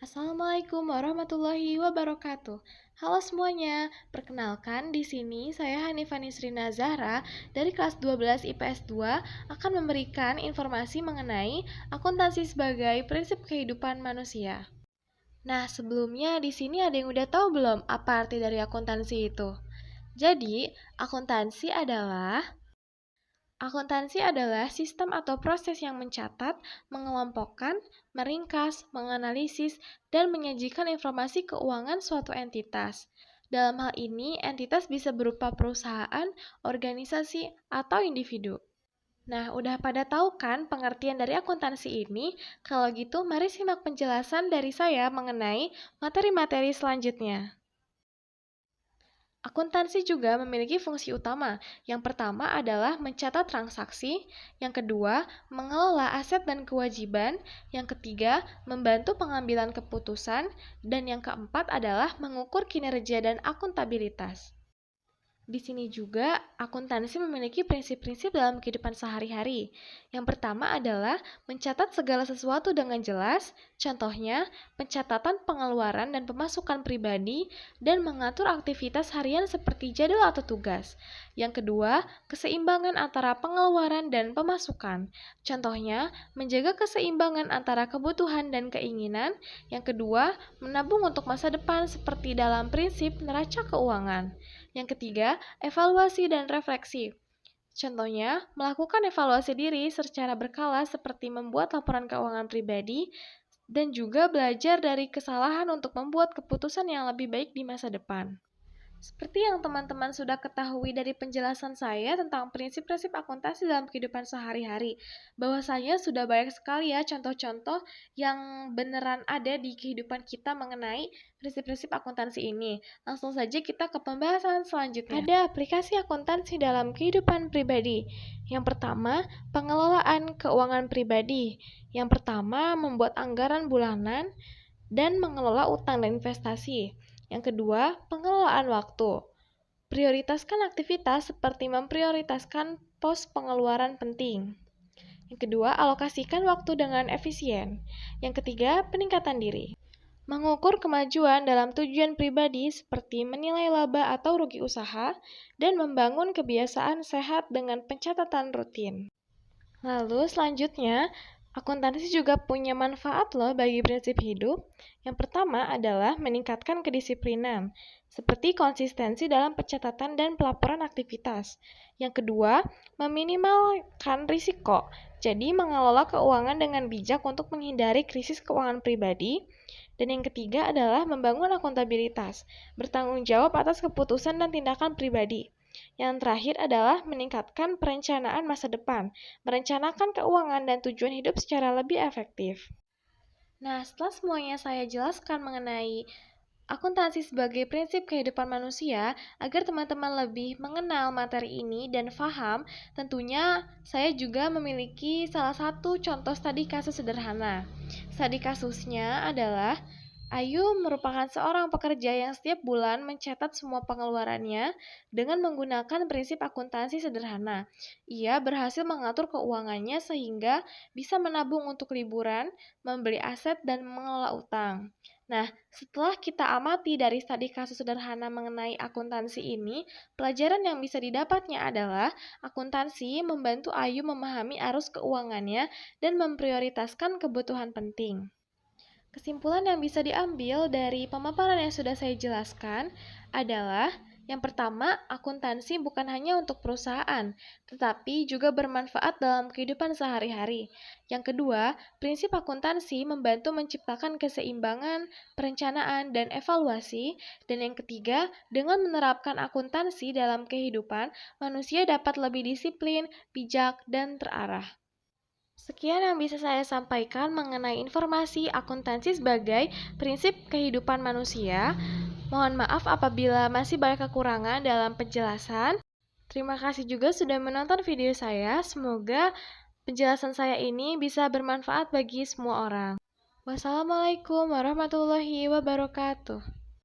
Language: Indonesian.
Assalamualaikum warahmatullahi wabarakatuh. Halo semuanya, perkenalkan di sini saya Hanifani Srina Zahra dari kelas 12 IPS 2 akan memberikan informasi mengenai akuntansi sebagai prinsip kehidupan manusia. Nah, sebelumnya di sini ada yang udah tahu belum apa arti dari akuntansi itu? Jadi, akuntansi adalah sistem atau proses yang mencatat, mengelompokkan, meringkas, menganalisis, dan menyajikan informasi keuangan suatu entitas. Dalam hal ini, entitas bisa berupa perusahaan, organisasi, atau individu. Nah, udah pada tahu kan pengertian dari akuntansi ini? Kalau gitu, mari simak penjelasan dari saya mengenai materi-materi selanjutnya. Akuntansi juga memiliki fungsi utama. Yang pertama adalah mencatat transaksi, yang kedua, mengelola aset dan kewajiban, yang ketiga, membantu pengambilan keputusan, dan yang keempat adalah mengukur kinerja dan akuntabilitas. Di sini juga, akuntansi memiliki prinsip-prinsip dalam kehidupan sehari-hari. Yang pertama adalah mencatat segala sesuatu dengan jelas, contohnya pencatatan pengeluaran dan pemasukan pribadi, dan mengatur aktivitas harian seperti jadwal atau tugas. Yang kedua, keseimbangan antara pengeluaran dan pemasukan. Contohnya, menjaga keseimbangan antara kebutuhan dan keinginan. Yang kedua, menabung untuk masa depan seperti dalam prinsip neraca keuangan. Yang ketiga, evaluasi dan refleksi. Contohnya, melakukan evaluasi diri secara berkala seperti membuat laporan keuangan pribadi dan juga belajar dari kesalahan untuk membuat keputusan yang lebih baik di masa depan. Seperti yang teman-teman sudah ketahui dari penjelasan saya tentang prinsip-prinsip akuntansi dalam kehidupan sehari-hari, bahwasanya sudah banyak sekali ya contoh-contoh yang beneran ada di kehidupan kita mengenai prinsip-prinsip akuntansi ini. Langsung saja kita ke pembahasan selanjutnya. Ada aplikasi akuntansi dalam kehidupan pribadi. Yang pertama, pengelolaan keuangan pribadi. Yang pertama, membuat anggaran bulanan dan mengelola utang dan investasi. Yang kedua, pengelolaan waktu. Prioritaskan aktivitas seperti memprioritaskan pos pengeluaran penting. Yang kedua, alokasikan waktu dengan efisien. Yang ketiga, peningkatan diri. Mengukur kemajuan dalam tujuan pribadi seperti menilai laba atau rugi usaha dan membangun kebiasaan sehat dengan pencatatan rutin. Lalu selanjutnya, akuntansi juga punya manfaat loh bagi prinsip hidup. Yang pertama adalah meningkatkan kedisiplinan, seperti konsistensi dalam pencatatan dan pelaporan aktivitas. Yang kedua, meminimalkan risiko, jadi mengelola keuangan dengan bijak untuk menghindari krisis keuangan pribadi. Dan yang ketiga adalah membangun akuntabilitas, bertanggung jawab atas keputusan dan tindakan pribadi. Yang terakhir adalah meningkatkan perencanaan masa depan, merencanakan keuangan dan tujuan hidup secara lebih efektif. Nah, setelah semuanya saya jelaskan mengenai akuntansi sebagai prinsip kehidupan manusia, agar teman-teman lebih mengenal materi ini dan paham, tentunya saya juga memiliki salah satu contoh studi kasus sederhana. Studi kasusnya adalah Ayu merupakan seorang pekerja yang setiap bulan mencatat semua pengeluarannya dengan menggunakan prinsip akuntansi sederhana. Ia berhasil mengatur keuangannya sehingga bisa menabung untuk liburan, membeli aset, dan mengelola utang. Nah, setelah kita amati dari studi kasus sederhana mengenai akuntansi ini, pelajaran yang bisa didapatnya adalah akuntansi membantu Ayu memahami arus keuangannya dan memprioritaskan kebutuhan penting. Kesimpulan yang bisa diambil dari pemaparan yang sudah saya jelaskan adalah yang pertama, akuntansi bukan hanya untuk perusahaan, tetapi juga bermanfaat dalam kehidupan sehari-hari. Yang kedua, prinsip akuntansi membantu menciptakan keseimbangan, perencanaan, dan evaluasi. Dan yang ketiga, dengan menerapkan akuntansi dalam kehidupan, manusia dapat lebih disiplin, bijak, dan terarah. Sekian yang bisa saya sampaikan mengenai informasi akuntansi sebagai prinsip kehidupan manusia. Mohon maaf apabila masih banyak kekurangan dalam penjelasan. Terima kasih juga sudah menonton video saya. Semoga penjelasan saya ini bisa bermanfaat bagi semua orang. Wassalamualaikum warahmatullahi wabarakatuh.